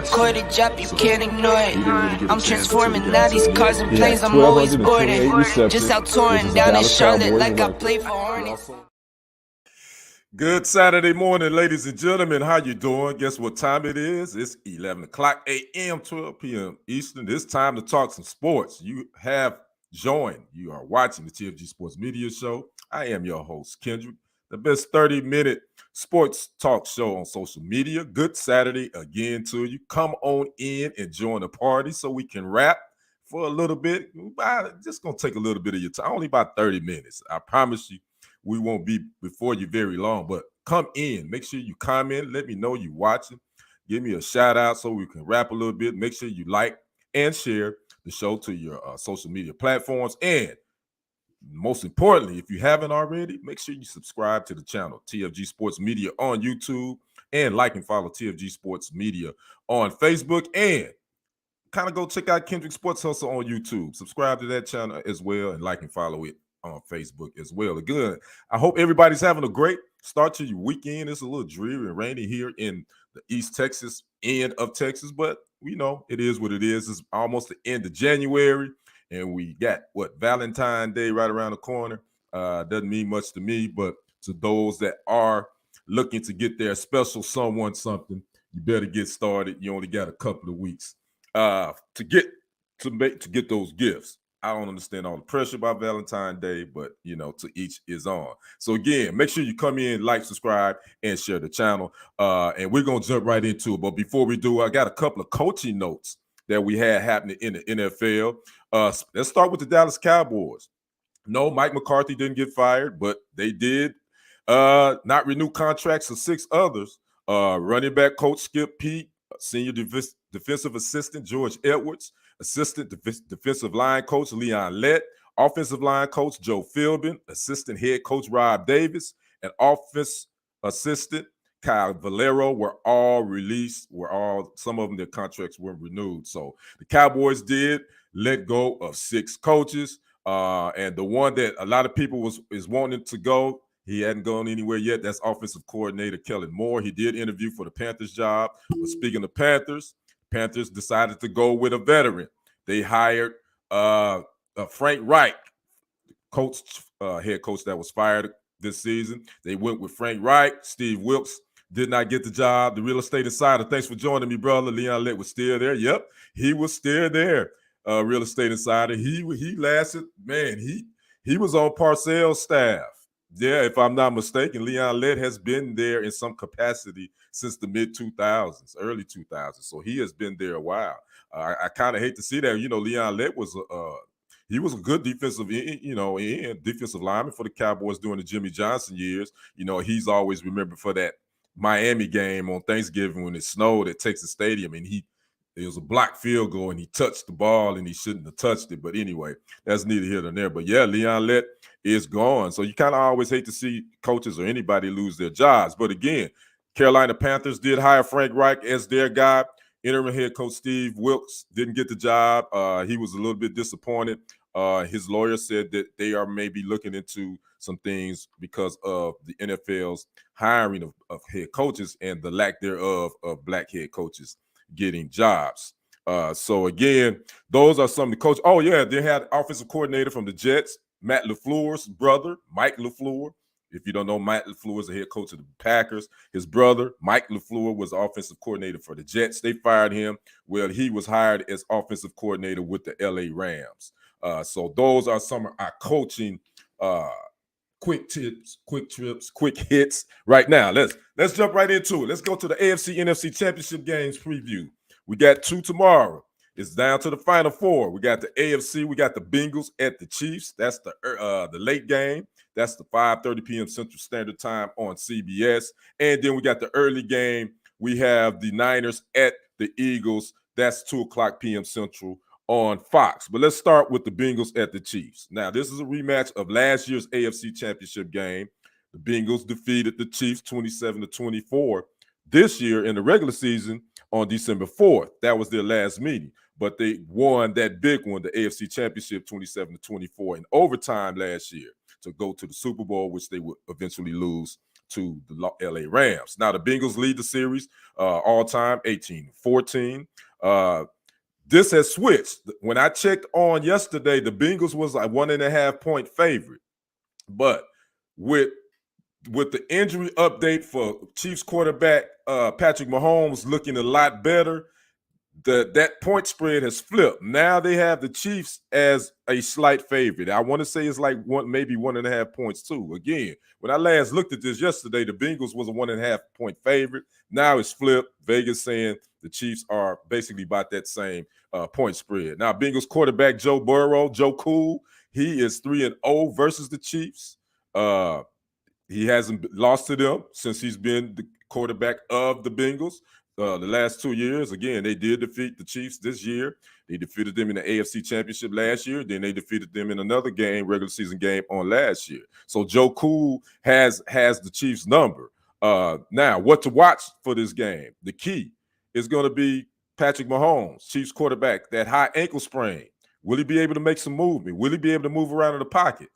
Record a drop, you can't ignore it. I'm transforming now these cars and planes, I'm always boarding. Just out touring down in Charlotte like I play for Hornets. Good Saturday morning, ladies and gentlemen. How you doing? Guess what time it is? It's 11 o'clock a.m., 12 p.m. Eastern. It's time to talk some sports. You have joined. You are watching the TFG Sports Media Show. I am your host, Kendrick, the best 30-minute sports talk show on social media. Good Saturday again to you. Come on in and join the party so we can rap for a little bit. Just going to take a little bit of your time, only about 30 minutes. I promise you. We won't be before you very long, but come in. Make sure you comment. Let me know you watching. Give me a shout out so we can rap a little bit. Make sure you like and share the show to your social media platforms. And most importantly, if you haven't already, make sure you subscribe to the channel, TFG Sports Media on YouTube, and like and follow TFG Sports Media on Facebook. And kind of go check out Kendrick Sports Hustle on YouTube. Subscribe to that channel as well and like and follow it on Facebook as well. Good. I hope everybody's having a great start to your weekend. It's a little dreary and rainy here in the East Texas end of Texas, but we know it is what it is. It's almost the end of January, and we got Valentine's Day right around the corner. Doesn't mean much to me, but to those that are looking to get their special someone something, you better get started. You only got a couple of weeks to get those gifts. I don't understand all the pressure about Valentine's Day, but, to each his own. So, again, make sure you come in, like, subscribe, and share the channel. And we're going to jump right into it. But before we do, I got a couple of coaching notes that we had happening in the NFL. Let's start with the Dallas Cowboys. No, Mike McCarthy didn't get fired, but they did not renew contracts of 6 others. Running back coach Skip Peete, senior defensive assistant George Edwards, assistant defensive line coach Leon Lett, offensive line coach Joe Philbin, assistant head coach Rob Davis, and offense assistant Kyle Valero were all released. Some of them, their contracts weren't renewed. So the Cowboys did let go of 6 coaches, and the one that a lot of people is wanting to go, he hadn't gone anywhere yet. That's offensive coordinator Kellen Moore. He did interview for the Panthers job. But speaking of Panthers decided to go with a veteran. They hired Frank Reich, head coach that was fired this season. They went with Frank Reich. Steve Wilkes did not get the job. The real estate insider, thanks for joining me, brother. Leon Lett was still there. Yep, he was still there. Real estate insider. He lasted, man, he was on Parcells' staff. Yeah, if I'm not mistaken, Leon Lett has been there in some capacity since the mid-2000s, early 2000s. So he has been there a while. I kind of hate to see that. Leon Lett was he was a good defensive lineman for the Cowboys during the Jimmy Johnson years. He's always remembered for that Miami game on Thanksgiving when it snowed at Texas Stadium, and it was a blocked field goal, and he touched the ball, and he shouldn't have touched it. But anyway, that's neither here nor there. But yeah, Leon Lett is gone. So you kind of always hate to see coaches or anybody lose their jobs. But again, Carolina Panthers did hire Frank Reich as their guy. Interim head coach Steve Wilkes didn't get the job. He was a little bit disappointed. His lawyer said that they are maybe looking into some things because of the NFL's hiring of head coaches and the lack thereof of black head coaches getting jobs. So again, those are some of the coaches. Oh yeah, they had offensive coordinator from the Jets, Matt LaFleur's brother, Mike LaFleur. If you don't know, Mike LaFleur is the head coach of the Packers. His brother, Mike LaFleur, was offensive coordinator for the Jets. They fired him. Well, he was hired as offensive coordinator with the LA Rams. So those are some of our coaching quick tips, quick trips, quick hits. Right now, let's jump right into it. Let's go to the AFC NFC Championship games preview. We got 2 tomorrow. It's down to the final 4. We got the AFC. We got the Bengals at the Chiefs. That's the late game. That's the 5:30 p.m. Central Standard Time on CBS. And then we got the early game. We have the Niners at the Eagles. That's 2:00 p.m. Central on Fox. But let's start with the Bengals at the Chiefs. Now, this is a rematch of last year's AFC Championship game. The Bengals defeated the Chiefs 27-24 this year in the regular season on December 4th. That was their last meeting. But they won that big one, the AFC Championship 27-24 in overtime last year to go to the Super Bowl, which they would eventually lose to the LA Rams. Now, the Bengals lead the series all-time 18-14. This has switched. When I checked on yesterday, the Bengals was like 1.5-point favorite. But with the injury update for Chiefs quarterback Patrick Mahomes looking a lot better, that point spread has flipped. Now they have the Chiefs as a slight favorite. I want to say it's like maybe 1.5 points too. Again, when I last looked at this yesterday, the Bengals was a 1.5-point favorite. Now it's flipped. Vegas saying the Chiefs are basically about that same point spread. Now, Bengals quarterback Joe Burrow, Joe Cool, he is 3-0 versus the Chiefs. He hasn't lost to them since he's been the quarterback of the Bengals. The last 2 years, again, they did defeat the Chiefs this year. They defeated them in the AFC Championship last year. Then they defeated them in another game, regular season game on last year. So Joe Cool has the Chiefs number. Now, what to watch for this game? The key is going to be Patrick Mahomes, Chiefs quarterback, that high ankle sprain. Will he be able to make some movement? Will he be able to move around in the pocket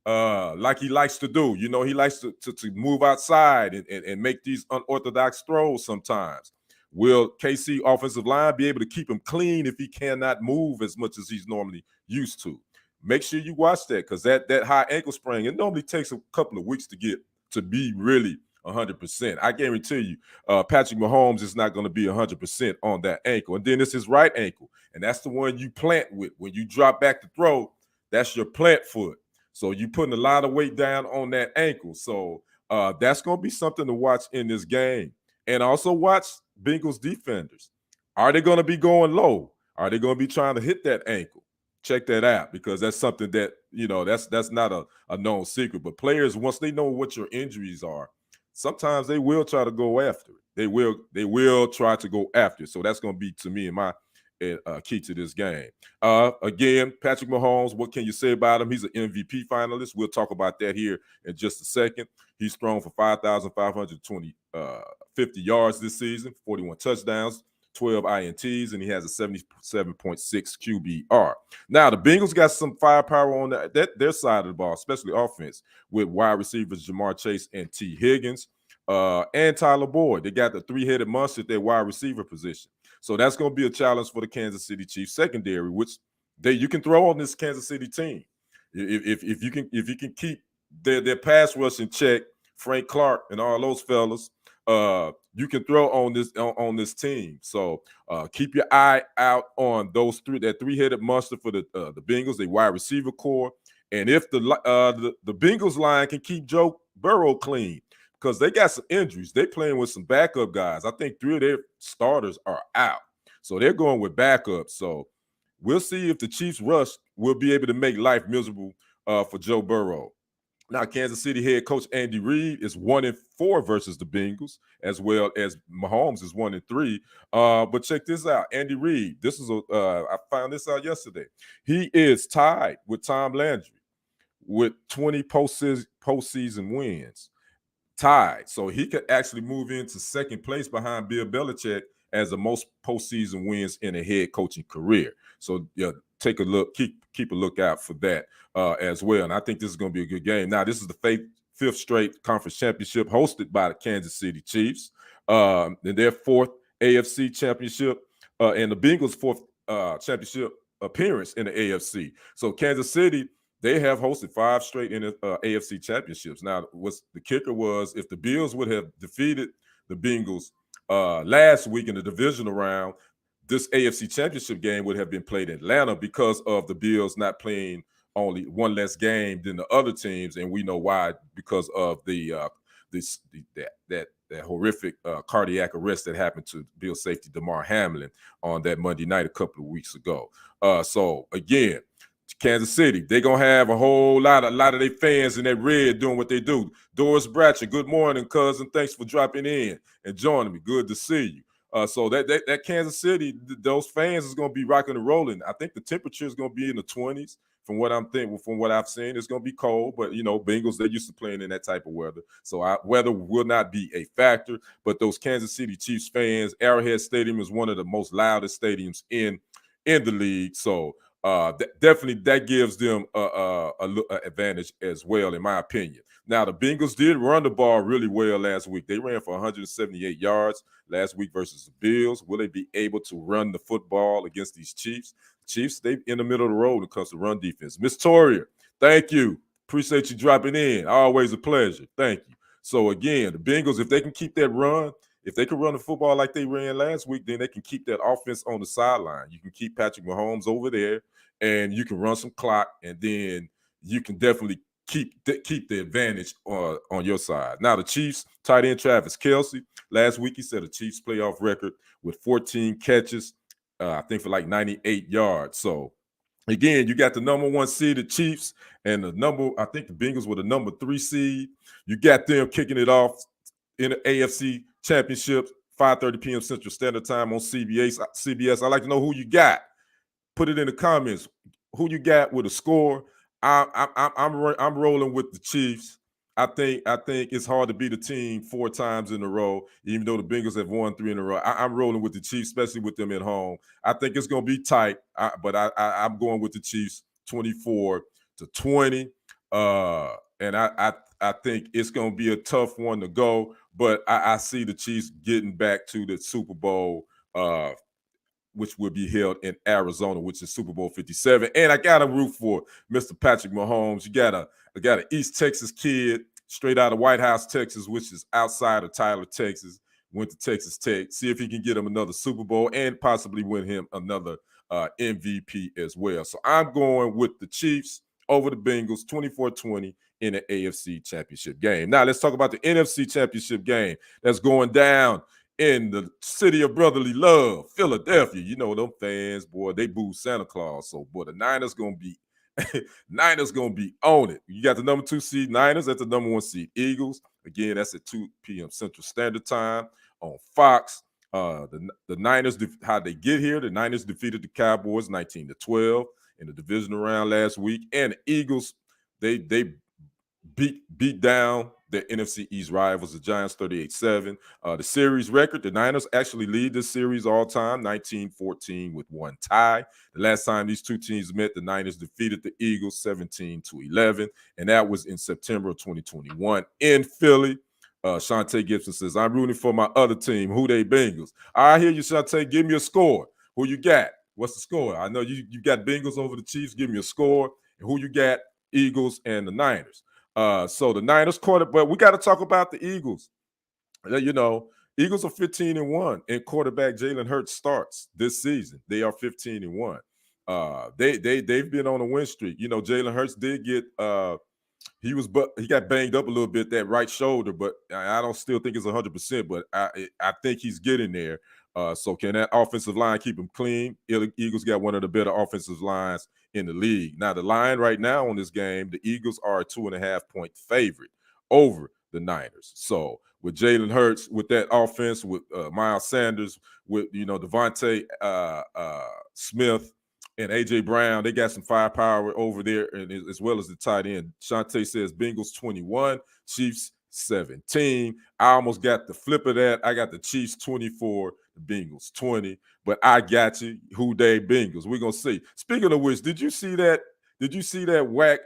like he likes to do? You know, he likes to move outside and make these unorthodox throws sometimes. Will KC offensive line be able to keep him clean if he cannot move as much as he's normally used to? Make sure you watch that, because that high ankle sprain, it normally takes a couple of weeks to get to be really 100%. I guarantee you, Patrick Mahomes is not going to be 100% on that ankle. And then it's his right ankle, and that's the one you plant with. When you drop back to throw, that's your plant foot. So you're putting a lot of weight down on that ankle. So that's going to be something to watch in this game. And also watch Bengals defenders. Are they going to be going low? Are they going to be trying to hit that ankle? Check that out, because that's something that, you know, that's not a known secret. But players, once they know what your injuries are, sometimes they will try to go after it. They will try to go after it. So that's going to be, to me, my key to this game. Again, Patrick Mahomes, what can you say about him? He's an MVP finalist. We'll talk about that here in just a second. He's thrown for 50 yards this season, 41 touchdowns, 12 INTs, and he has a 77.6 QBR. Now, the Bengals got some firepower on their side of the ball, especially offense, with wide receivers Jamar Chase and T. Higgins and Tyler Boyd. They got the three-headed monster at their wide receiver position. So that's going to be a challenge for the Kansas City Chiefs secondary, which you can throw on this Kansas City team. If you can keep their pass rush in check, Frank Clark and all those fellas, you can throw on this team. So keep your eye out on that three-headed monster for the Bengals, the wide receiver core. And if the Bengals line can keep Joe Burrow clean, because they got some injuries. They playing with some backup guys. I think 3 of their starters are out. So they're going with backups. So we'll see if the Chiefs rush will be able to make life miserable for Joe Burrow. Now, Kansas City head coach Andy Reid is 1-4 versus the Bengals, as well as Mahomes is 1-3. But check this out. Andy Reid, I found this out yesterday. He is tied with Tom Landry with 20 postseason wins. Tied. So he could actually move into second place behind Bill Belichick as the most postseason wins in a head coaching career. So take a look, keep a lookout for that as well. And I think this is going to be a good game. Now, this is the fifth straight conference championship hosted by the Kansas City Chiefs. And their fourth AFC championship and the Bengals' fourth championship appearance in the AFC. So Kansas City, they have hosted 5 straight in the AFC championships. Now, what's the kicker was, if the Bills would have defeated the Bengals last week in the divisional round, this AFC championship game would have been played in Atlanta because of the Bills not playing only one less game than the other teams, and we know why, because of that horrific cardiac arrest that happened to Bills safety Damar Hamlin on that Monday night a couple of weeks ago. So again, Kansas City, they're going to have a lot of their fans in that red doing what they do. Doris Bratcher, good morning, cousin. Thanks for dropping in and joining me. Good to see you. So that Kansas City, those fans is going to be rocking and rolling. I think the temperature is going to be in the 20s from what I've seen. It's going to be cold, but, Bengals, they're used to playing in that type of weather. So weather will not be a factor. But those Kansas City Chiefs fans, Arrowhead Stadium is one of the most loudest stadiums in the league. So definitely that gives them a advantage as well, in my opinion. Now, the Bengals did run the ball really well last week. They ran for 178 yards last week versus the Bills. Will they be able to run the football against these Chiefs? Chiefs, they in the middle of the road when it comes to run defense. Miss Toria, thank you. Appreciate you dropping in. Always a pleasure. Thank you. So, again, the Bengals, if they can keep that run, if they can run the football like they ran last week, then they can keep that offense on the sideline. You can keep Patrick Mahomes over there, and you can run some clock, and then you can definitely keep the advantage on your side. Now, the Chiefs, tight end Travis Kelce, last week he set a Chiefs playoff record with 14 catches, I think for like 98 yards. So, again, you got the number 1 seed, the Chiefs, and I think the Bengals were the number 3 seed. You got them kicking it off in the AFC Championship, 5:30 p.m. Central Standard Time on CBS. I'd like to know who you got. Put it in the comments. Who you got with a score? I'm rolling with the Chiefs. I think it's hard to beat a team 4 times in a row, even though the Bengals have won 3 in a row. I'm rolling with the Chiefs, especially with them at home. I think it's going to be tight, but I'm going with the Chiefs 24-20. And I think it's going to be a tough one to go, but I see the Chiefs getting back to the Super Bowl, which will be held in Arizona, which is Super Bowl 57. And I got to root for Mr. Patrick Mahomes. You got an East Texas kid straight out of White House, Texas, which is outside of Tyler, Texas. Went to Texas Tech. See if he can get him another Super Bowl and possibly win him another MVP as well. So I'm going with the Chiefs over the Bengals, 24-20 in the AFC Championship game. Now let's talk about the NFC Championship game that's going down in the city of brotherly love, Philadelphia. You know them fans, boy, they boo Santa Claus. So, boy, the Niners gonna be on it. You got the number 2 seed Niners at the number 1 seed Eagles. Again, that's at 2 p.m. Central Standard Time on Fox. The Niners, how they get here? The Niners defeated the Cowboys 19-12 in the divisional round last week, and the Eagles they beat down the NFC East rivals, the Giants, 38-7. The series record, the Niners actually lead this series all time, 19-14 with 1 tie. The last time these 2 teams met, the Niners defeated the Eagles 17-11, and that was in September of 2021 in Philly. Shantae Gibson says, I'm rooting for my other team, who they Bengals. I hear you, Shantae. Give me a score. Who you got? What's the score? I know you got Bengals over the Chiefs. Give me a score. And who you got? Eagles and the Niners. So the Niners quarterback, but we got to talk about the Eagles. You know, Eagles are 15-1, and quarterback Jalen Hurts starts this season. They are 15-1. They've been on a win streak. You know, Jalen Hurts did get he got banged up a little bit, that right shoulder, but I don't still think it's 100%, but I think he's getting there. So can that offensive line keep him clean? Eagles got one of the better offensive lines in the league. Now, the line right now on this game, the Eagles are a 2.5-point favorite over the Niners. So with Jalen Hurts, with that offense, with Miles Sanders, with, Devontae Smith and A.J. Brown, they got some firepower over there, and as well as the tight end. Shantae says Bengals 21, Chiefs 17. I almost got the flip of that. I got the Chiefs 24, the Bengals 20, but I got you. Who they Bengals? We're gonna see. Speaking of which, did you see that? Did you see that whack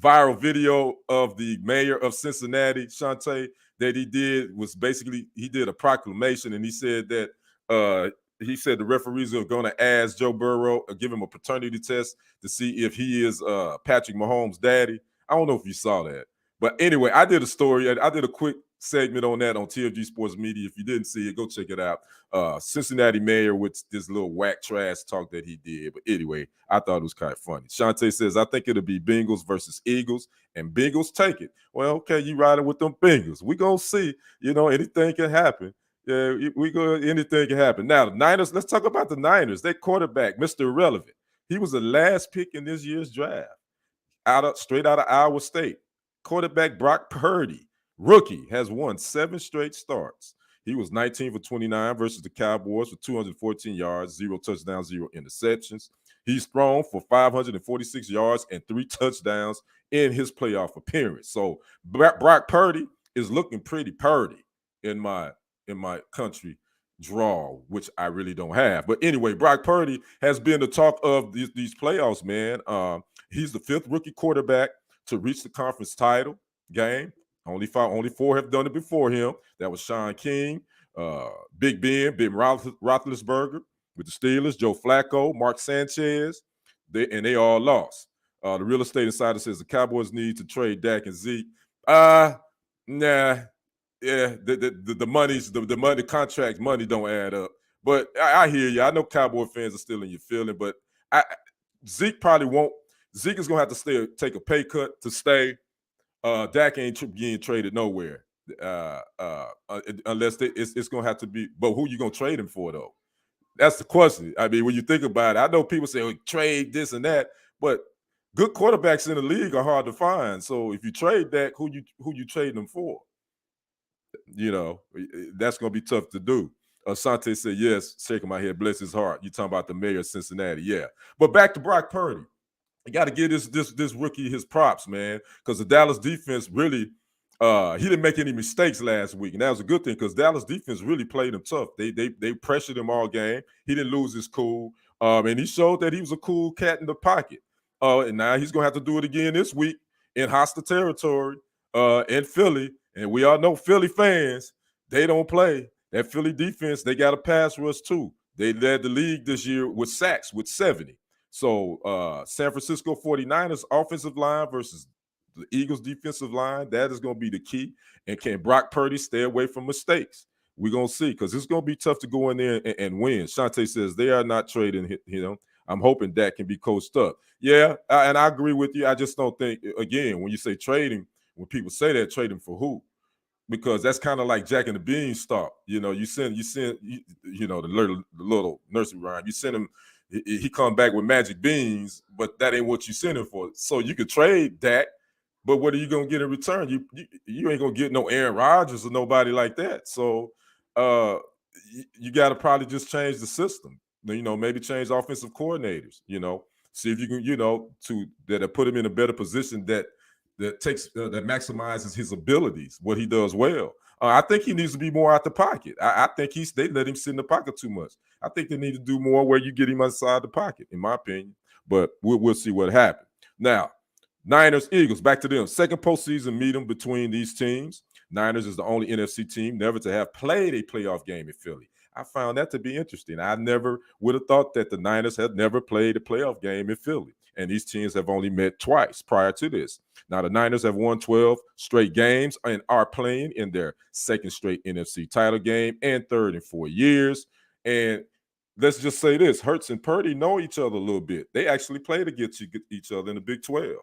viral video of the mayor of Cincinnati, Shantae, that he did? Was basically, he did a proclamation, and he said that the referees are going to ask Joe Burrow, give him a paternity test to see if he is Patrick Mahomes' daddy. I don't know if you saw that. But anyway, I did a story. I did a quick segment on that on TFG Sports Media. If you didn't see it, go check it out. Cincinnati mayor with this little whack trash talk that he did. But anyway, I thought it was kind of funny. Shantae says, I think it'll be Bengals versus Eagles, and Bengals take it. Well, okay, you riding with them Bengals. We're going to see. Anything can happen. Yeah, anything can happen. Now, the Niners, let's talk about the Niners. Their quarterback, Mr. Irrelevant. He was the last pick in this year's draft, straight out of Iowa State. Quarterback Brock Purdy, rookie, has won 7 straight starts. He was 19 for 29 versus the Cowboys for 214 yards, 0 touchdowns, 0 interceptions. He's thrown for 546 yards and 3 touchdowns in his playoff appearance. So Brock Purdy is looking pretty purdy in my country draw, which I really don't have. But anyway, Brock Purdy has been the talk of these playoffs, man. He's the 5th rookie quarterback to reach the conference title game. Only 4 have done it before him. That was Sean King, Big Ben Roethlisberger with the Steelers, Joe Flacco, Mark Sanchez, they all lost. The Real Estate Insider says the Cowboys need to trade Dak and Zeke. Nah. Yeah, the money contract money don't add up. But I hear you. I know Cowboy fans are still in your feeling, but Zeke probably won't. Zeke is gonna have to take a pay cut to stay. Dak ain't getting traded nowhere unless it's gonna have to be. But who you gonna trade him for though? That's the question. I mean, when you think about it, I know people say trade this and that, but good quarterbacks in the league are hard to find. So if you trade Dak, who you trading them for? You know, that's going to be tough to do. Asante said, yes, shaking my head, bless his heart. You talking about the mayor of Cincinnati. Yeah. But back to Brock Purdy. You got to give this rookie his props, man, because the Dallas defense really, he didn't make any mistakes last week. And that was a good thing because Dallas defense really played him tough. They pressured him all game. He didn't lose his cool. And he showed that he was a cool cat in the pocket. And now he's going to have to do it again this week in hostile territory in Philly. And we all know Philly fans, they don't play. That Philly defense, they got a pass rush too. They led the league this year with sacks with 70. So San Francisco 49ers offensive line versus the Eagles defensive line, that is going to be the key. And can Brock Purdy stay away from mistakes? We're going to see because it's going to be tough to go in there and win. Shante says they are not trading him. I'm hoping that can be coached up. Yeah, and I agree with you. I just don't think, again, when you say trading, when people say that, trading for who? Because that's kind of like Jack and the Beanstalk. You know, you send the little nursery rhyme. You send him, he come back with magic beans, but that ain't what you send him for. So you could trade Dak, but what are you gonna get in return? You ain't gonna get no Aaron Rodgers or nobody like that. So you got to probably just change the system. You know, maybe change offensive coordinators. You know, see if you can, that put him in a better position that maximizes his abilities, what he does well. I think he needs to be more out the pocket. I think they let him sit in the pocket too much. I think they need to do more where you get him outside the pocket, in my opinion. But we'll see what happens. Now, Niners, Eagles, back to them. Second postseason meeting between these teams. Niners is the only NFC team never to have played a playoff game in Philly. I found that to be interesting. I never would have thought that the Niners had never played a playoff game in Philly. And these teams have only met twice prior to this. Now, the Niners have won 12 straight games and are playing in their second straight NFC title game and third in 4 years. And let's just say this, Hurts and Purdy know each other a little bit. They actually played against each other in the Big 12.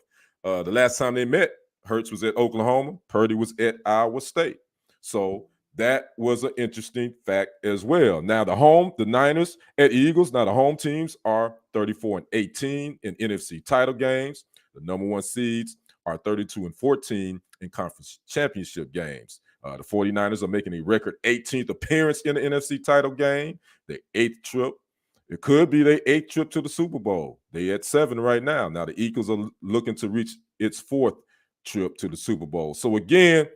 The last time they met, Hurts was at Oklahoma. Purdy was at Iowa State. So that was an interesting fact as well. Now, the Niners at Eagles, now the home teams are 34-18 in NFC title games. The number one seeds are 32-14 in conference championship games. The 49ers are making a record 18th appearance in the NFC title game, their 8th trip. It could be their 8th trip to the Super Bowl. They at 7 right now. Now, the Eagles are looking to reach its 4th trip to the Super Bowl. So, again,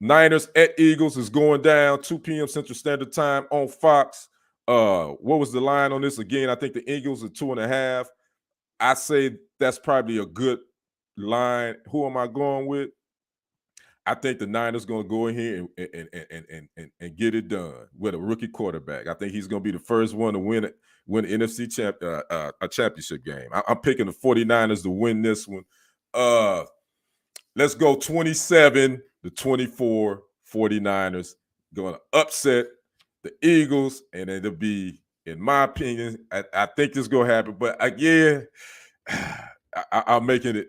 Niners at Eagles is going down 2 p.m. Central Standard Time on Fox. What was the line on this? Again, I think the Eagles are 2.5. I say that's probably a good line. Who am I going with? I think the Niners going to go in here and get it done with a rookie quarterback. I think he's going to be the first one to win NFC championship game. I'm picking the 49ers to win this one. Let's go 27-24 49ers going to upset the Eagles, and it'll be, in my opinion, I think this is going to happen. But I'm making it.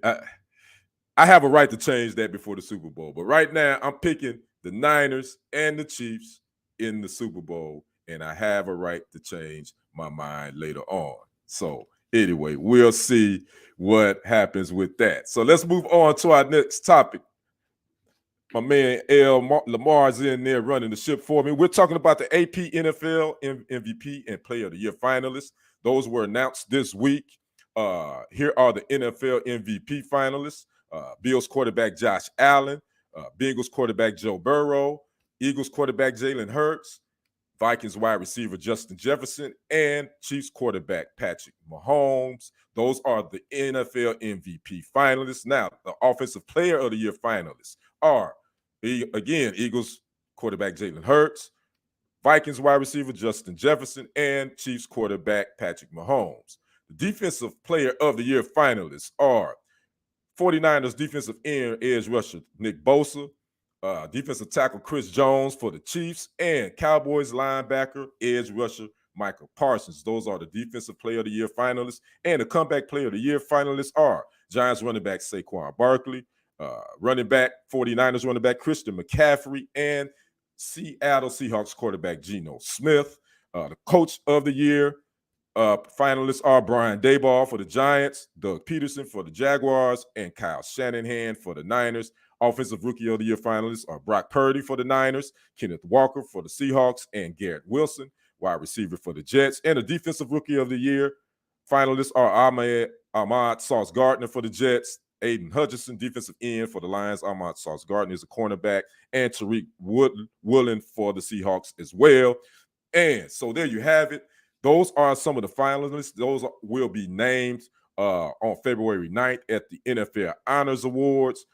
I have a right to change that before the Super Bowl. But right now, I'm picking the Niners and the Chiefs in the Super Bowl, and I have a right to change my mind later on. So anyway, we'll see what happens with that. So let's move on to our next topic. My man Lamar is in there running the ship for me. We're talking about the AP NFL MVP and Player of the Year finalists. Those were announced this week. Here are the NFL MVP finalists. Bills quarterback Josh Allen, Bengals quarterback Joe Burrow, Eagles quarterback Jalen Hurts, Vikings wide receiver Justin Jefferson, and Chiefs quarterback Patrick Mahomes. Those are the NFL MVP finalists. Now, the Offensive Player of the Year finalists are, again, Eagles quarterback Jalen Hurts, Vikings wide receiver Justin Jefferson, and Chiefs quarterback Patrick Mahomes. The Defensive Player of the Year finalists are 49ers defensive end edge rusher Nick Bosa, defensive tackle Chris Jones for the Chiefs, and Cowboys linebacker edge rusher Michael Parsons. Those are the Defensive Player of the Year finalists. And the Comeback Player of the Year finalists are Giants running back Saquon Barkley, running back 49ers running back Christian McCaffrey, and Seattle Seahawks quarterback Geno Smith. The Coach of the Year finalists are Brian Daboll for the Giants, Doug Peterson for the Jaguars, and Kyle Shanahan for the Niners. Offensive Rookie of the Year finalists are Brock Purdy for the Niners, Kenneth Walker for the Seahawks, and Garrett Wilson, wide receiver for the Jets. And the Defensive Rookie of the Year finalists are Ahmad Sauce Gardner for the Jets, Aiden Hutchinson, defensive end for the Lions. Ahmad Sauce Gardner is a cornerback, and Tariq Woolen for the Seahawks as well. And so there you have it. Those are some of the finalists. Those will be named on February 9th at the NFL Honors Awards.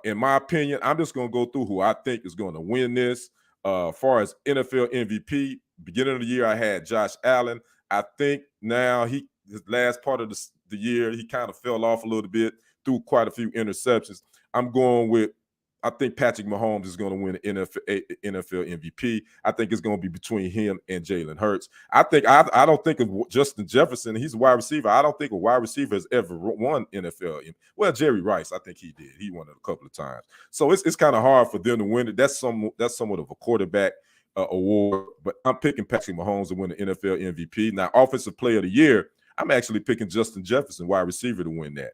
In my opinion, I'm just going to go through who I think is going to win this. As far as NFL MVP, beginning of the year, I had Josh Allen. I think now his last part of the year, he kind of fell off a little bit, threw quite a few interceptions. I think Patrick Mahomes is going to win the NFL MVP. I think it's going to be between him and Jalen Hurts. I don't think of Justin Jefferson. He's a wide receiver. I don't think a wide receiver has ever won NFL. Well, Jerry Rice, I think he did. He won it a couple of times. So it's kind of hard for them to win it. That's somewhat of a quarterback award. But I'm picking Patrick Mahomes to win the NFL MVP. Now, Offensive Player of the Year, I'm actually picking Justin Jefferson, wide receiver, to win that.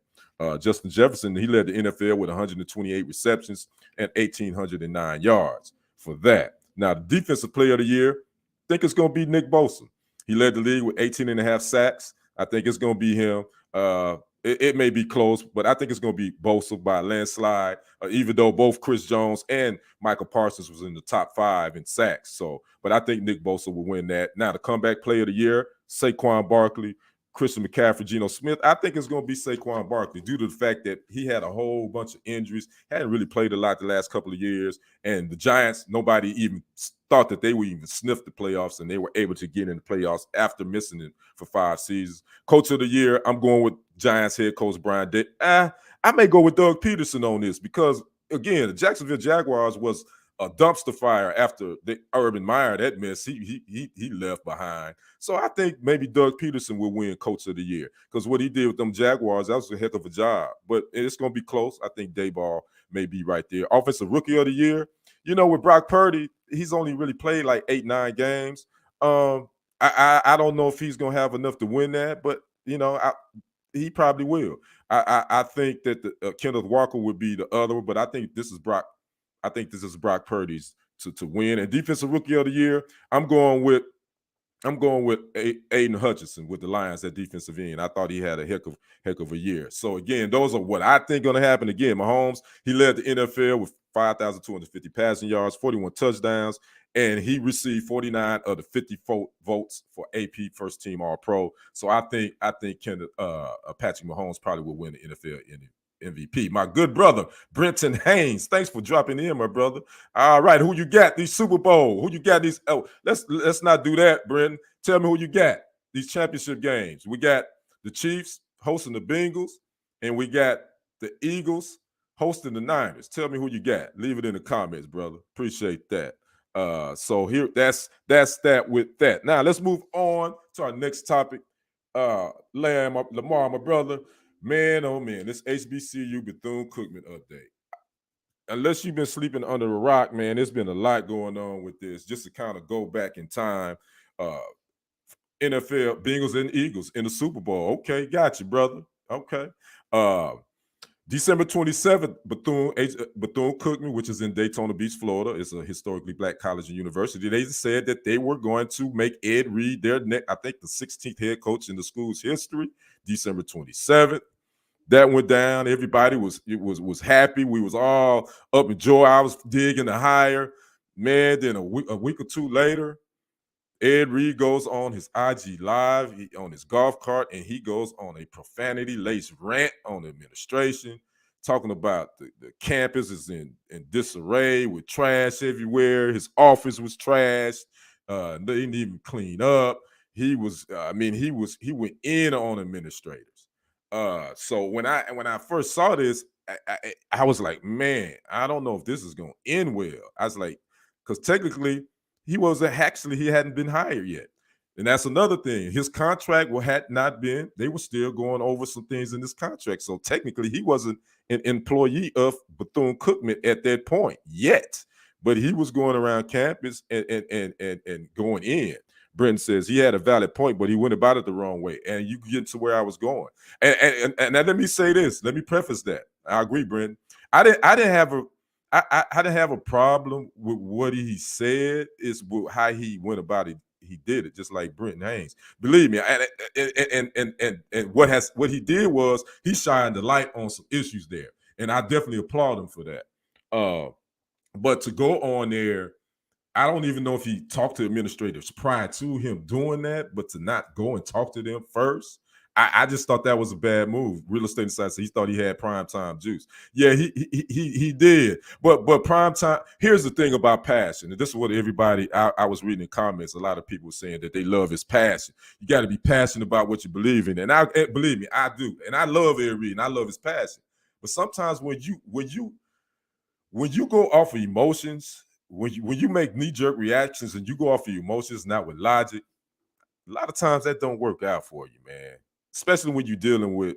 Justin Jefferson, he led the NFL with 128 receptions and 1,809 yards for that. Now, the Defensive Player of the Year, I think it's going to be Nick Bosa. He led the league with 18.5 sacks. I think it's going to be him. It may be close, but I think it's going to be Bosa by a landslide, even though both Chris Jones and Michael Parsons was in the top 5 in sacks. But I think Nick Bosa will win that. Now, the Comeback Player of the Year, Saquon Barkley, Christian McCaffrey, Geno Smith. I think it's going to be Saquon Barkley due to the fact that he had a whole bunch of injuries, hadn't really played a lot the last couple of years, and the Giants, nobody even thought that they would even sniff the playoffs, and they were able to get in the playoffs after missing it for 5 seasons. Coach of the Year, I'm going with Giants head coach Brian Day. I may go with Doug Peterson on this because, again, the Jacksonville Jaguars was a dumpster fire after the Urban Meyer, that mess he left behind. So I think maybe Doug Peterson will win Coach of the Year because what he did with them Jaguars, that was a heck of a job. But it's going to be close. I think Daboll may be right there. Offensive Rookie of the Year, with Brock Purdy, he's only really played like 8-9 games. I don't know if he's going to have enough to win that, but, he probably will. I think that Kenneth Walker would be the other, but I think this is Brock. I think this is Brock Purdy's to win. And Defensive Rookie of the Year, I'm going with Aiden Hutchinson with the Lions at defensive end. I thought he had a heck of a year. So again, those are what I think going to happen. Again, Mahomes, he led the NFL with 5,250 passing yards, 41 touchdowns, and he received 49 of the 54 votes for AP First Team All-Pro. So I think Patrick Mahomes probably will win the NFL MVP. My good brother, Brenton Haynes. Thanks for dropping in, my brother. All right, who you got? These Super Bowl. Who you got? These? Oh, let's not do that, Brenton. Tell me who you got. These championship games. We got the Chiefs hosting the Bengals, and we got the Eagles hosting the Niners. Tell me who you got. Leave it in the comments, brother. Appreciate that. So here, that's that with that. Now let's move on to our next topic. Lamar, my brother. Man, oh man, this HBCU Bethune Cookman update. Unless you've been sleeping under a rock, man, there's been a lot going on with this. Just to kind of go back in time, NFL, Bengals and Eagles in the Super Bowl. Okay, got you, brother. Okay. December 27th, Bethune Cookman, which is in Daytona Beach, Florida, is a historically black college and university. They said that they were going to make Ed Reed their next, I think the 16th head coach in the school's history, December 27th. That went down. Everybody was happy. We was all up in joy. I was digging the hire. Man, then a week or two later, Ed Reed goes on his IG Live on his golf cart, and he goes on a profanity-laced rant on the administration, talking about the campus is in disarray with trash everywhere. His office was trashed. They didn't even clean up. He was, he went in on administrators. So when I first saw this, I was like, man, I don't know if this is going to end well. I was like, because technically, he hadn't been hired yet. And that's another thing. His contract had not been, they were still going over some things in this contract. So technically, he wasn't an employee of Bethune Cookman at that point yet. But he was going around campus and going in. Brenton says he had a valid point, but he went about it the wrong way. And you get to where I was going. And let me say this. Let me preface that. I agree, Brenton. I didn't have a problem with what he said. It's how he went about it. He did it just like Brenton Haynes. Believe me. And what he did was he shined the light on some issues there, and I definitely applaud him for that. But to go on there, I don't even know if he talked to administrators prior to him doing that, but to not go and talk to them first. I just thought that was a bad move. Real estate insider said he thought he had prime time juice. Yeah, he did. But prime time. Here's the thing about passion, and this is what everybody I was reading in comments. A lot of people were saying that they love his passion. You got to be passionate about what you believe in, and believe me, I do. And I love Ed Reed, and I love his passion. But sometimes when you go off of emotions, when you make knee-jerk reactions and you go off of emotions, not with logic, a lot of times that don't work out for you, man. Especially when you're dealing with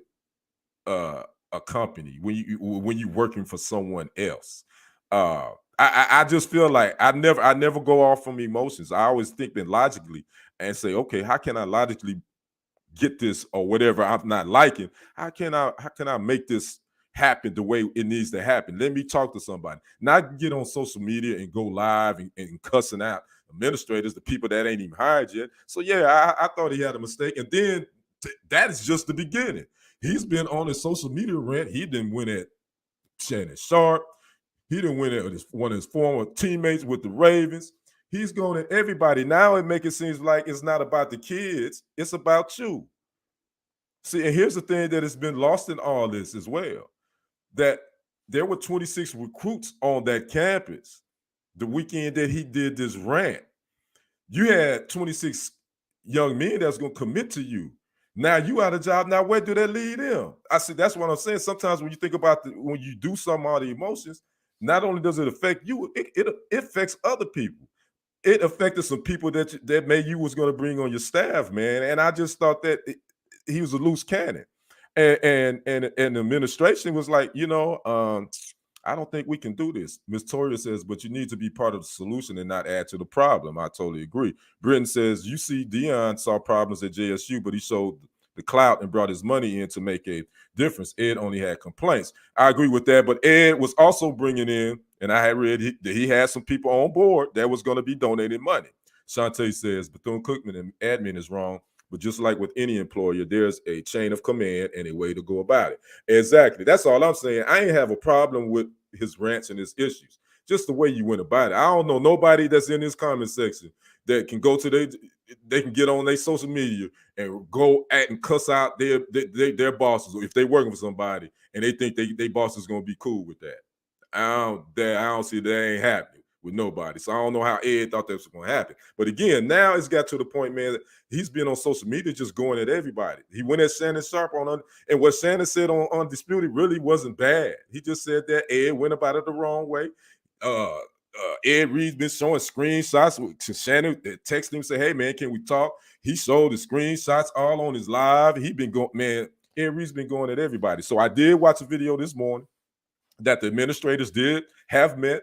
a company, when you're working for someone else. I just feel like I never go off from emotions. I always think then logically and say, okay, how can I logically get this or whatever I'm not liking? How can I make this happen the way it needs to happen? Let me talk to somebody. Not get on social media and go live and cussing out administrators, the people that ain't even hired yet. So yeah, I thought he had a mistake. And then that is just the beginning. He's been on his social media rant. He didn't win at Shannon Sharp. He didn't win at one of his former teammates with the Ravens. He's going at everybody. Now it makes it seem like it's not about the kids. It's about you. See, and here's the thing that has been lost in all this as well, that there were 26 recruits on that campus the weekend that he did this rant. You had 26 young men that's going to commit to you. Now you out of job. Now where do that lead them? I said, that's what I'm saying. Sometimes when you think about when you do some of the emotions, not only does it affect you, it affects other people. It affected some people that maybe you was going to bring on your staff, man. And I just thought that he was a loose cannon. And the administration was like, I don't think we can do this. Ms. Toria says, but you need to be part of the solution and not add to the problem. I totally agree. Britton says, you see, Dion saw problems at JSU, but he showed the clout and brought his money in to make a difference. Ed only had complaints. I agree with that, but Ed was also bringing in, and I had read that he had some people on board that was going to be donating money. Shantae says, Bethune Cookman and admin is wrong. But just like with any employer, there's a chain of command and a way to go about it. Exactly. That's all I'm saying. I ain't have a problem with his rants and his issues. Just the way you went about it. I don't know nobody that's in this comment section that can go to they can get on their social media and go at and cuss out their bosses, or if they're working for somebody and they think their boss is going to be cool with that. I don't see that ain't happening with nobody. So I don't know how Ed thought that was going to happen. But again, now it's got to the point, man, that he's been on social media just going at everybody. He went at Shannon Sharp and what Shannon said on Undisputed really wasn't bad. He just said that Ed went about it the wrong way. Ed Reed's been showing screenshots to Shannon that texted him, say, hey, man, can we talk? He showed the screenshots all on his live. He been going, man, Ed Reed's been going at everybody. So I did watch a video this morning that the administrators did have met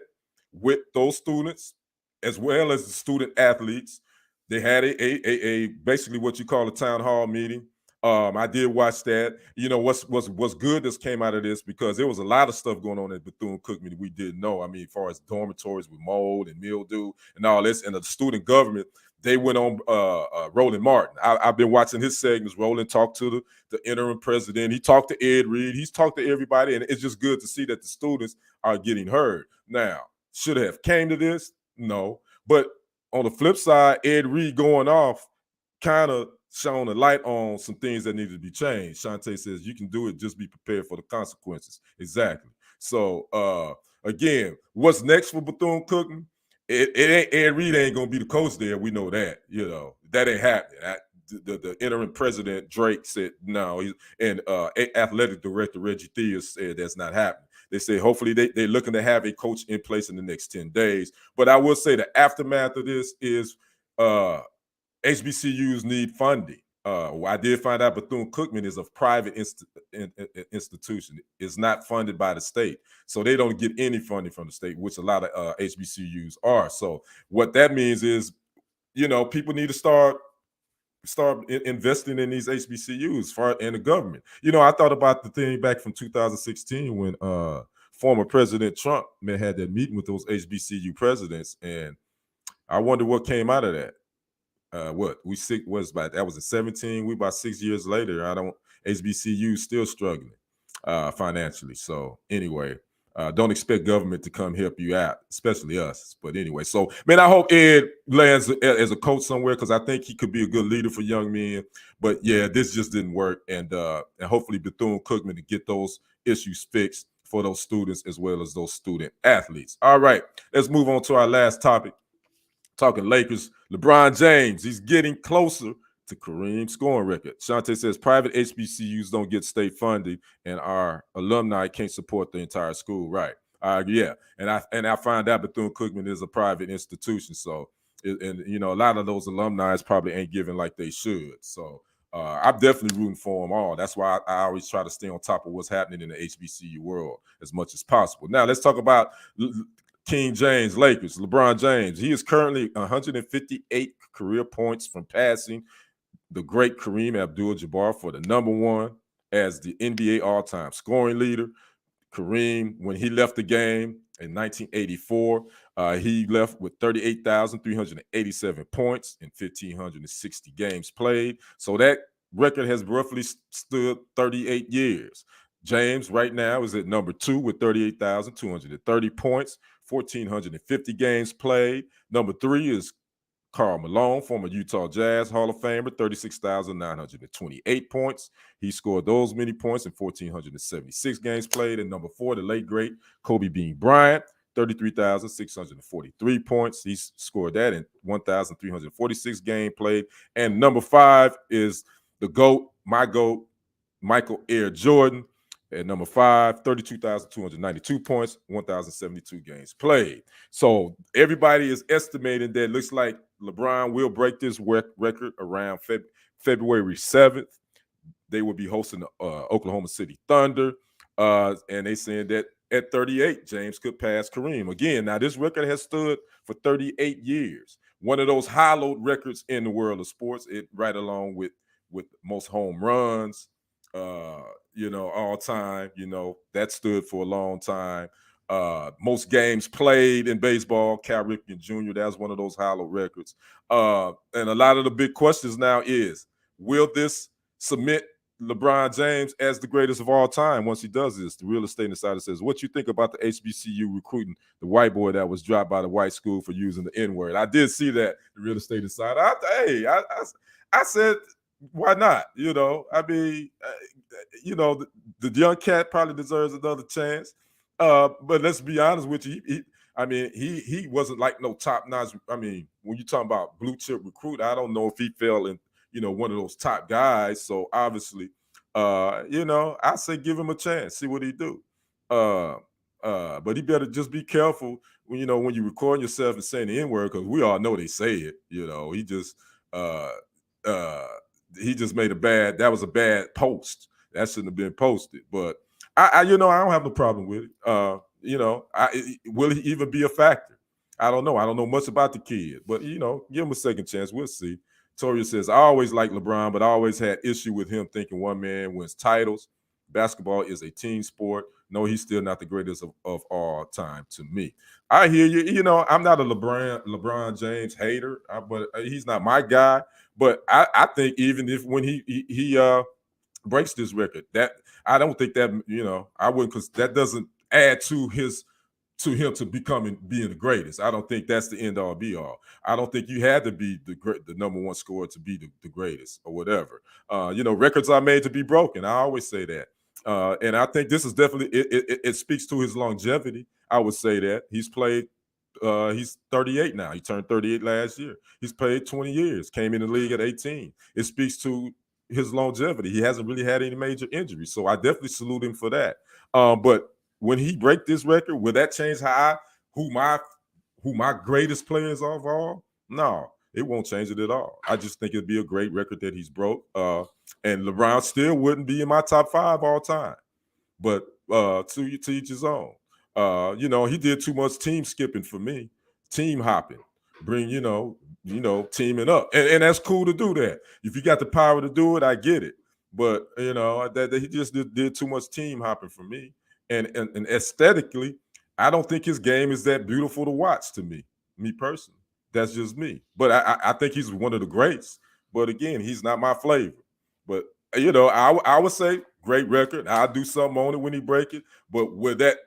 with those students as well as the student athletes. They had a basically what you call a town hall meeting. I did watch that. You know, what's good that's came out of this, because there was a lot of stuff going on at Bethune Cookman we didn't know. I mean, as far as dormitories with mold and mildew and all this, and the student government, they went on Roland Martin. I've been watching his segments. Roland talked to the interim president. He talked to Ed Reed. He's talked to everybody, and it's just good to see that the students are getting heard. Now, should have came to this? No. But on the flip side, Ed Reed going off kind of shone a light on some things that needed to be changed. Shante says you can do it, just be prepared for the consequences. Exactly. So again, what's next for Bethune-Cookman? It ain't Ed Reed ain't gonna be the coach there. We know that. That ain't happening. The interim president Drake said no, and athletic director Reggie Theus said that's not happening. They say hopefully they're looking to have a coach in place in the next 10 days. But I will say the aftermath of this is HBCUs need funding. I did find out Bethune-Cookman is a private institution. It's not funded by the state. So they don't get any funding from the state, which a lot of HBCUs are. So what that means is, people need to start investing in these HBCUs and the government. I thought about the thing back from 2016 when former President Trump had that meeting with those HBCU presidents, and I wonder what came out of that. That was in 17. We about 6 years later. HBCU still struggling financially. So anyway, don't expect government to come help you out, especially us. But anyway, so man, I hope Ed lands as a coach somewhere, because I think he could be a good leader for young men. But yeah, this just didn't work, and hopefully Bethune-Cookman to get those issues fixed for those students as well as those student athletes. All right, let's move on to our last topic. Talking Lakers, LeBron James, he's getting closer to Kareem's scoring record. Shante says private HBCUs don't get state funding, and our alumni can't support the entire school. Right? Yeah, and I find out Bethune-Cookman is a private institution, so a lot of those alumni probably ain't giving like they should. So I'm definitely rooting for them all. That's why I always try to stay on top of what's happening in the HBCU world as much as possible. Now let's talk about King James Lakers, LeBron James. He is currently 158 career points from passing the great Kareem Abdul-Jabbar for the number one as the NBA all-time scoring leader. Kareem, when he left the game in 1984, he left with 38,387 points in 1,560 games played. So that record has roughly stood 38 years. James right now is at number 2 with 38,230 points, 1,450 games played. Number 3 is Karl Malone, former Utah Jazz Hall of Famer, 36,928 points. He scored those many points in 1,476 games played. And number 4, the late, great Kobe Bean Bryant, 33,643 points. He scored that in 1,346 games played. And number 5 is the GOAT, my GOAT, Michael Air Jordan. At number 5, 32,292 points, 1,072 games played. So everybody is estimating that it looks like LeBron will break this record around February 7th. They will be hosting the Oklahoma City Thunder. And they saying that at 38, James could pass Kareem. Again, now this record has stood for 38 years. One of those hallowed records in the world of sports, right along with most home runs, all time, that stood for a long time. Most games played in baseball, Cal Ripken Jr., that's one of those hallowed records. And a lot of the big questions now is, will this cement LeBron James as the greatest of all time once he does this? The Real Estate Insider says, what you think about the HBCU recruiting the white boy that was dropped by the white school for using the N-word? I did see that, the Real Estate Insider. I said, why not? The young cat probably deserves another chance. But let's be honest with you. He wasn't like no top-notch. When you're talking about blue chip recruit, I don't know if he fell in, one of those top guys. So obviously, I say give him a chance, see what he do. But he better just be careful when you record yourself and saying the N-word, because we all know they say it. He just made that was a bad post. That shouldn't have been posted. But I don't have no problem with it. Will he even be a factor? I don't know. I don't know much about the kid, but give him a second chance. We'll see. Toria says, I always liked LeBron, but I always had issue with him thinking one man wins titles. Basketball is a team sport. No, he's still not the greatest of all time to me. I hear you. I'm not a LeBron James hater, but he's not my guy. But I think even if when he breaks this record, that I don't think that I wouldn't, because that doesn't add to his to him to being the greatest. I don't think that's the end all be all. I don't think you had to be the number one scorer to be the greatest or whatever. Records are made to be broken. I always say that. And I think this is definitely, it speaks to his longevity. I would say that he's played, he's 38 now. He turned 38 last year. He's played 20 years, came in the league at 18. It speaks to his longevity. He hasn't really had any major injuries. So I definitely salute him for that. But when he break this record, will that change who my greatest players are of all? No, it won't change it at all. I just think it'd be a great record that he's broke. And LeBron still wouldn't be in my top 5 all time. But to each his own. He did too much team skipping for me, team hopping, teaming up. And that's cool to do that. If you got the power to do it, I get it. But, that he just did too much team hopping for me. And aesthetically, I don't think his game is that beautiful to watch to me personally. That's just me. But I think he's one of the greats. But again, he's not my flavor. But, I would say great record. I'll do something on it when he break it. But would that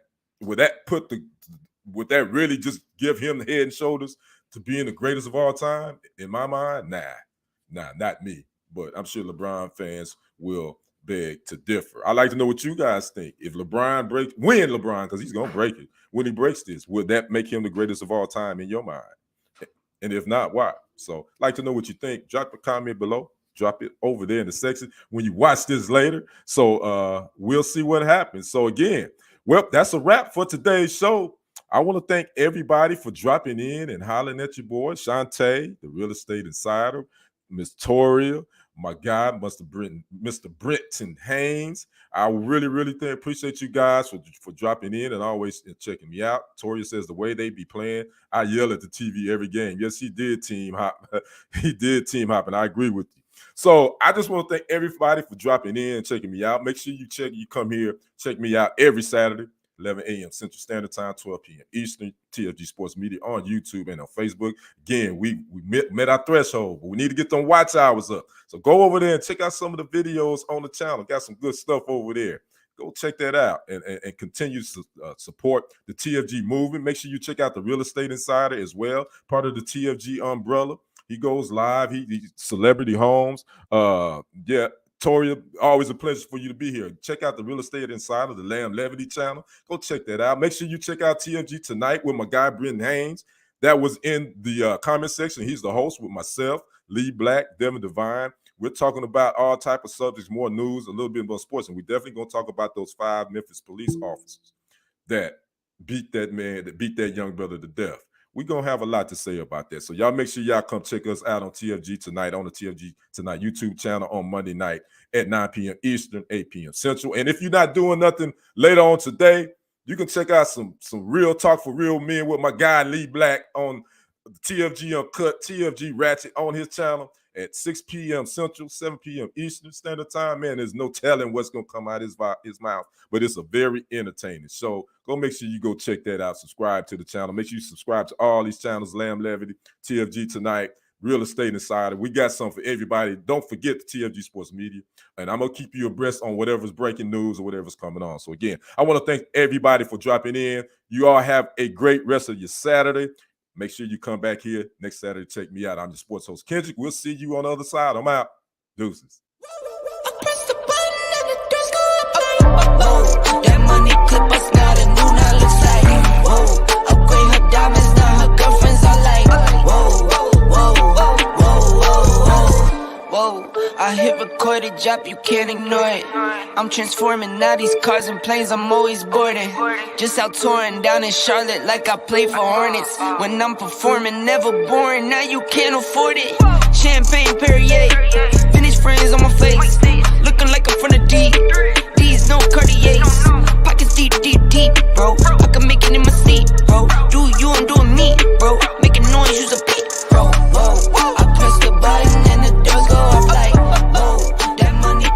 really just give him the head and shoulders to being the greatest of all time? In my mind, nah, not me. But I'm sure LeBron fans will beg to differ. I'd like to know what you guys think. If LeBron because he's gonna break it, when he breaks this, would that make him the greatest of all time in your mind? And if not, why? So I'd like to know what you think. Drop a comment below. Drop it over there in the section when you watch this later. So we'll see what happens. So again, well, that's a wrap for today's show. I want to thank everybody for dropping in and hollering at your boy, Shantae, the real estate insider, Miss Toria, my guy, Mr. Brenton Haynes. I really appreciate you guys for dropping in and always checking me out. Toria says the way they be playing, I yell at the TV every game. Yes, he did team hop. He did team hop, and I agree with you. So I just want to thank everybody for dropping in and checking me out. Make sure you come here, check me out every Saturday, 11 a.m. Central Standard Time, 12 p.m. Eastern, TFG Sports Media on YouTube and on Facebook. Again, we met our threshold, but we need to get them watch hours up. So go over there and check out some of the videos on the channel. Got some good stuff over there. Go check that out and continue to support the TFG movement. Make sure you check out the Real Estate Insider as well, part of the TFG umbrella. He goes live. He celebrity homes. Toria, always a pleasure for you to be here. Check out the Real Estate Insider, the Lamb Levity channel. Go check that out. Make sure you check out TFG Tonight with my guy, Brenton Haynes. That was in the comment section. He's the host with myself, Lee Black, Devin Devine. We're talking about all type of subjects, more news, a little bit about sports. And we're definitely going to talk about those 5 Memphis police officers that beat that young brother to death. We're going to have a lot to say about that. So y'all make sure y'all come check us out on TFG Tonight, on the TFG Tonight YouTube channel on Monday night at 9 p.m. Eastern, 8 p.m. Central. And if you're not doing nothing later on today, you can check out some real talk for real men with my guy Lee Black on TFG Uncut, TFG Ratchet on his channel at 6 p.m. Central, 7 p.m. Eastern Standard Time. Man, there's no telling what's going to come out his mouth, but it's a very entertaining show. Go make sure you go check that out. Subscribe to the channel. Make sure you subscribe to all these channels, Lamb Levity, TFG Tonight, Real Estate Insider. We got something for everybody. Don't forget the TFG Sports Media, and I'm going to keep you abreast on whatever's breaking news or whatever's coming on. So again, I want to thank everybody for dropping in. You all have a great rest of your Saturday. Make sure you come back here next Saturday to check me out. I'm the sports host, Kendrick. We'll see you on the other side. I'm out. Deuces. That money clip us now, the new now looks like, whoa, upgrade her diamonds, now her girlfriends are like, whoa, I hit recorded drop, you can't ignore it. I'm transforming now these cars and planes, I'm always boarding. Just out touring down in Charlotte like I play for Hornets. When I'm performing, never boring, now you can't afford it. Champagne Perrier, finished friends on my face, looking like I'm from the deep. These no Cartiers, pockets deep, bro.